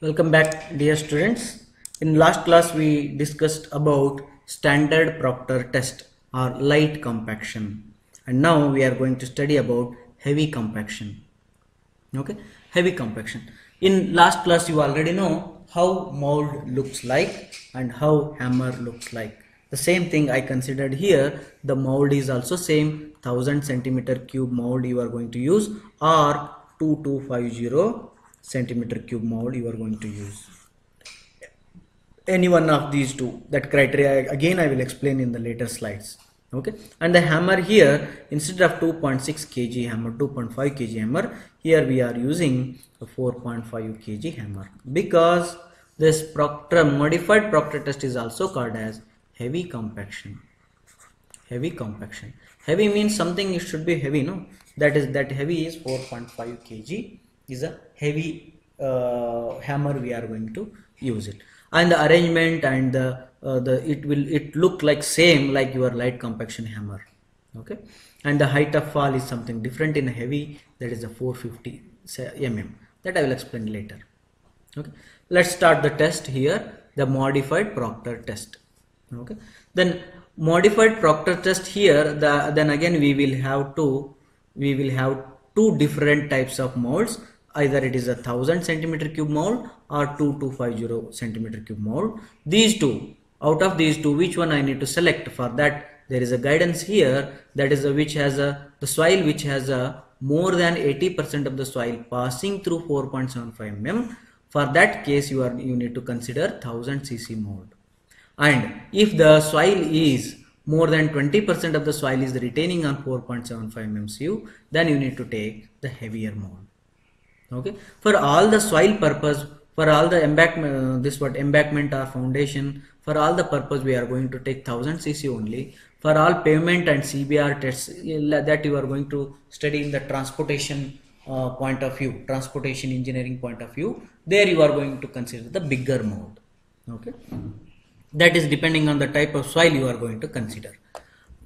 Welcome back, dear students. In last class we discussed about standard Proctor test or light compaction, and now we are going to study about heavy compaction. Okay, heavy compaction. In last class you already know how mold looks like and how hammer looks like. The same thing I considered here. The mold is also same 1000 centimeter cube mold you are going to use, or 2250 centimeter cube mold you are going to use. Any one of these two, that criteria again I will explain in the later slides. Okay, and the hammer here, instead of 2.6 kg hammer, 2.5 kg hammer, here we are using a 4.5 kg hammer, because this modified Proctor test is also called as heavy compaction. Heavy means something it should be heavy, no? That heavy is 4.5 kg is a heavy hammer we are going to use it, and the arrangement and it look like same like your light compaction hammer. Okay, and the height of fall is something different in heavy, that is a 450 mm, that I will explain later. Okay, let's start the test here, the modified Proctor test. Okay, then modified Proctor test here, then again we will have two different types of molds. Either it is a 1000 centimeter cube mold or 2250 centimeter cube mold. These two, out of these two, which one I need to select? For that there is a guidance here, that is the soil which has a more than 80% of the soil passing through 4.75 mm. For that case you need to consider 1000 cc mold. And if the soil is more than 20% of the soil is retaining on 4.75 MMCU, then you need to take the heavier mold. Okay, for all the soil purpose, for all the embankment or foundation, for all the purpose we are going to take 1000 cc only. For all pavement and CBR tests that you are going to study in the transportation point of view, transportation engineering point of view, there you are going to consider the bigger mold. Okay, that is depending on the type of soil you are going to consider.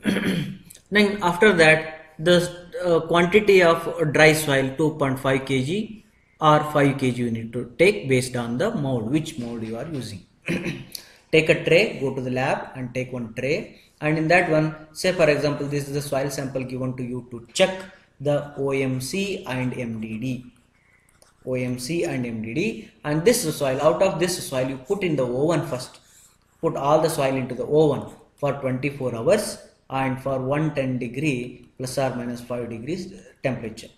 Then after that, the quantity of dry soil 2.5 kg or 5 kg you need to take based on the mold, which mold you are using. Take a tray, go to the lab and take one tray, and in that one, say for example this is the soil sample given to you to check the OMC and MDD. And this soil, out of this soil you put in the oven first. Put all the soil into the oven for 24 hours and for 110 degree plus or minus 5 degrees temperature.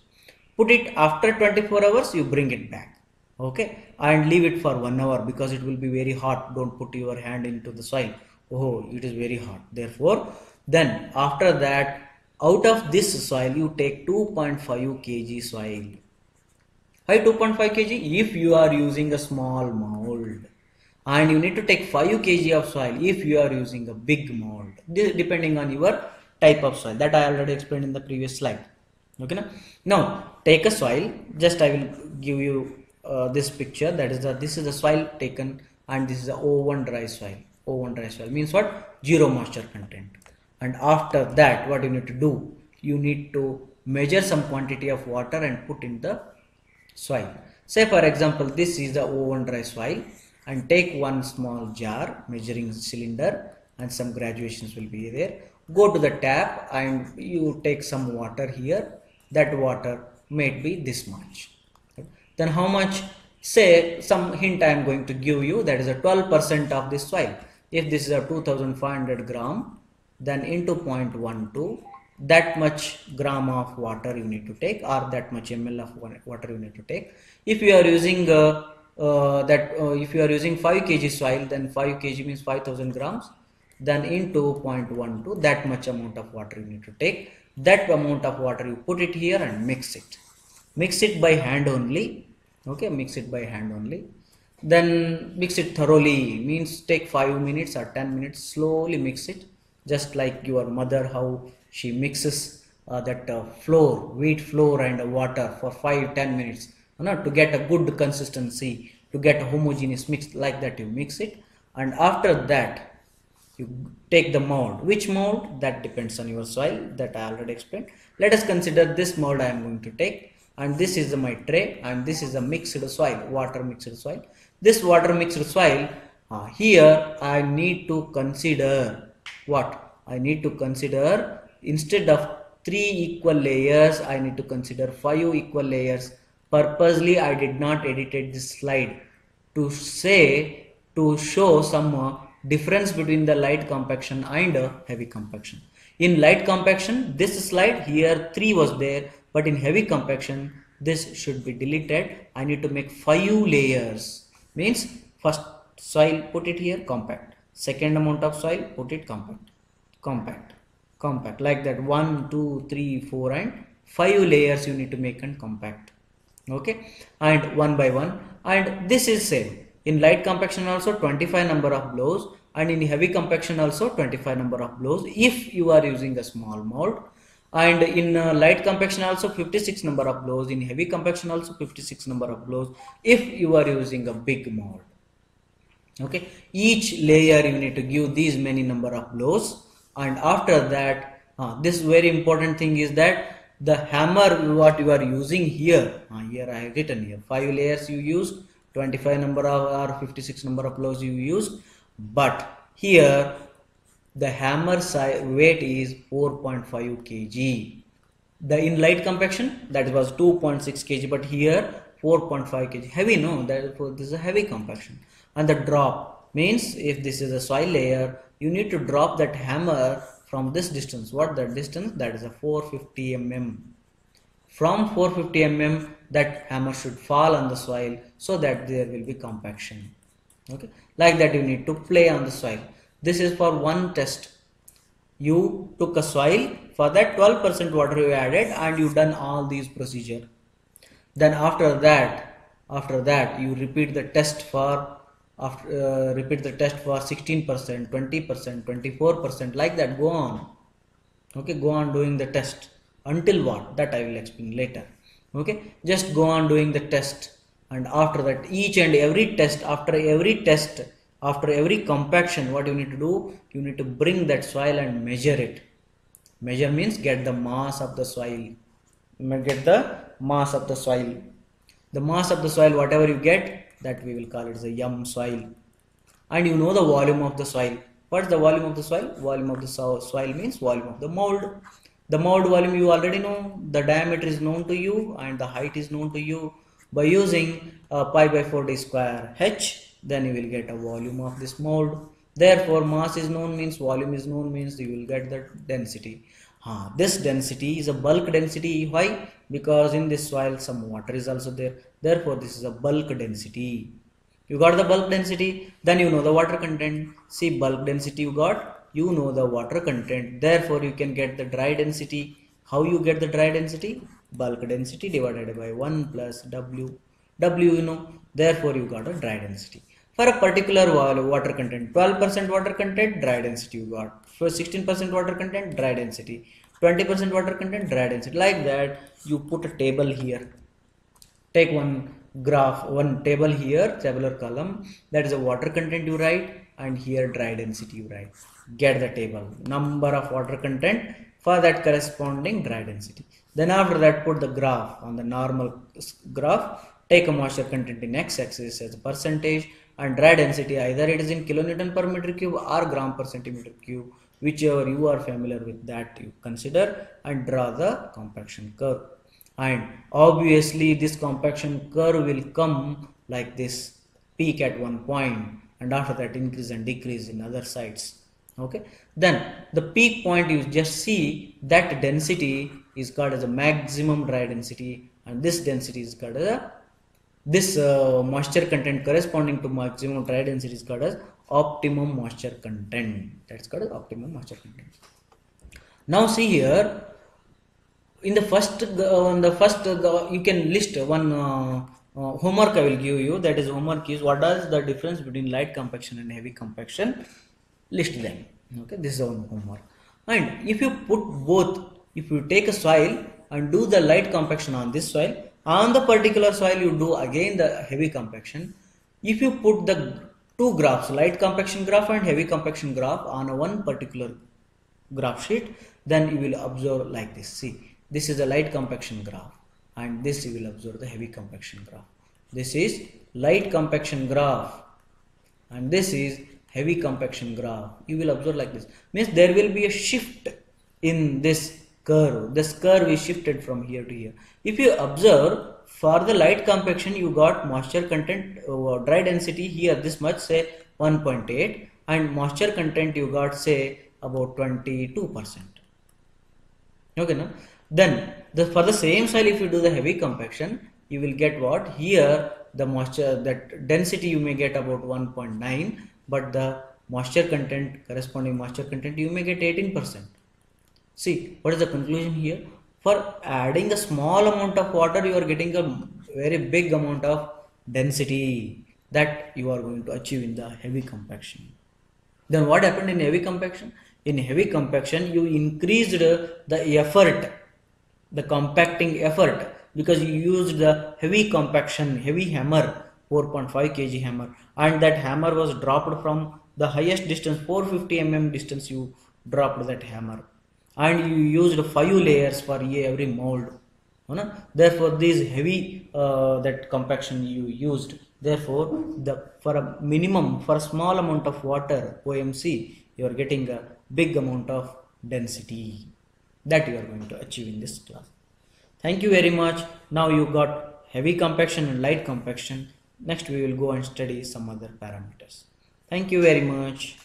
Put it after 24 hours, you bring it back. Okay, and leave it for 1 hour, because it will be very hot. Don't put your hand into the soil. Oh, it is very hot. Therefore, then after that, out of this soil you take 2.5 kg soil. Why 2.5 kg? If you are using a small mold. And you need to take 5 kg of soil if you are using a big mold, depending on your type of soil, that I already explained in the previous slide. Okay, now take a soil. Just I will give you this picture, that is this is the soil taken, and this is the O1 dry soil. O1 dry soil means what? Zero moisture content. And after that, what you need to do, you need to measure some quantity of water and put in the soil. Say for example this is the O1 dry soil, and take one small jar, measuring cylinder, and some graduations will be there. Go to the tap and you take some water here. That water may be this much. Then how much? Say some hint I am going to give you, that is a 12% of this soil. If this is a 2500 gram, then into 0.12, that much gram of water you need to take, or that much ml of water you need to take. If you are using if you are using 5 kg soil, then 5 kg means 5000 grams, then into 0.12, that much amount of water you need to take. That amount of water you put it here and mix it by hand only. Okay, mix it by hand only. Then mix it thoroughly, means take 5 minutes or 10 minutes, slowly mix it, just like your mother, how she mixes that wheat flour and water for 5-10 minutes, to get a good consistency, to get a homogeneous mix. Like that you mix it, and after that you take the mold. Which mold? That depends on your soil, that I already explained. Let us consider this mold I am going to take. and this is my tray, and this is a mixed soil, water mixed soil. This water mixed soil, here I need to consider what? I need to consider, instead of 3 equal layers, I need to consider 5 equal layers. Purposely I did not edited this slide to show some difference between the light compaction and heavy compaction. In light compaction, this slide here 3 was there, but in heavy compaction this should be deleted. I need to make 5 layers. Means first soil, put it here, compact. Second amount of soil, put it compact, compact, compact, like that. 1, 2, 3, 4 and 5 layers you need to make and compact. Okay, and one by one. And this is same in light compaction also 25 number of blows, and in heavy compaction also 25 number of blows if you are using a small mold. And in light compaction also 56 number of blows, in heavy compaction also 56 number of blows if you are using a big mold. Okay, each layer you need to give these many number of blows. And after that, this very important thing is that the hammer what you are using here, here I have written here 5 layers you use, 25 number of or 56 number of blows you use, but here the hammer weight is 4.5 kg. The in light compaction that was 2.6 kg, but here 4.5 kg. Heavy, no, therefore this is a heavy compaction. And the drop means if this is a soil layer, you need to drop that hammer from this distance. What that distance? That is a 450 mm. From 450 mm that hammer should fall on the soil so that there will be compaction. Okay, like that you need to play on the soil. This is for one test. You took a soil, for that 12% water you added and you done all these procedure. Then after that you repeat the test for repeat the test for 16%, 20%, 24%, like that. Go on. Okay, go on doing the test until what? That I will explain later. Okay, just go on doing the test, and after that each and every test, after every compaction, what you need to do? You need to bring that soil and measure it. Measure means get the mass of the soil. Get the mass of the soil. The mass of the soil, whatever you get, that we will call it as a yum soil. And you know the volume of the soil. What's the volume of the soil? Volume of the soil means volume of the mold. The mold volume you already know. The diameter is known to you and the height is known to you. By using pi by 4d square h, then you will get a volume of this mold. Therefore mass is known means volume is known means you will get the density. This density is a bulk density. Why? Because in this soil some water is also there. Therefore this is a bulk density. You got the bulk density, then you know the water content. See, bulk density you got, you know the water content. Therefore you can get the dry density. How you get the dry density? Bulk density divided by 1 plus W. W you know, therefore you got a dry density. For a particular water content, 12% water content, dry density you got. For 16% water content, dry density. 20% water content, dry density. Like that, you put a table here. Take one graph, one table here, tabular column. That is a water content you write, and here dry density you write. Get the table. Number of water content for that corresponding dry density. Then after that, put the graph on the normal graph. Take a moisture content in x-axis as a percentage, and dry density either it is in kilonewton per meter cube or gram per centimeter cube, whichever you are familiar with, that you consider, and draw the compaction curve. And obviously this compaction curve will come like this, peak at one point and after that increase and decrease in other sides. Okay, then the peak point you just see, that density is called as a maximum dry density, and this density is called as this moisture content corresponding to maximum dry density is called as optimum moisture content. That's called as optimum moisture content. Now see here, in the first you can list one homework I will give you. That is, homework is what is the difference between light compaction and heavy compaction. List them. Okay, this is one homework. And if you put both, if you take a soil and do the light compaction on this soil, on the particular soil you do again the heavy compaction. If you put the two graphs, light compaction graph and heavy compaction graph, on a one particular graph sheet, then you will observe like this. See, this is a light compaction graph. and this you will observe the heavy compaction graph. This is light compaction graph and this is heavy compaction graph. You will observe like this, means there will be a shift in this curve. This curve is shifted from here to here. If you observe, for the light compaction you got moisture content, dry density here this much, say 1.8, and moisture content you got say about 22%. Okay, no? Then for the same soil, if you do the heavy compaction, you will get what? Here the moisture, that density you may get about 1.9, but the moisture content, corresponding moisture content, you may get 18%. See, what is the conclusion here? For adding a small amount of water, you are getting a very big amount of density that you are going to achieve in the heavy compaction. Then what happened in heavy compaction? In heavy compaction, you increased the effort, the compacting effort, because you used the heavy compaction, heavy hammer, 4.5 kg hammer, and that hammer was dropped from the highest distance, 450 mm distance you dropped that hammer, and you used 5 layers for every mold. Therefore, this heavy that compaction you used. Therefore, for a minimum, for a small amount of water, OMC, you are getting a big amount of density that you are going to achieve in this class. Thank you very much. Now you got heavy compaction and light compaction. Next we will go and study some other parameters. Thank you very much.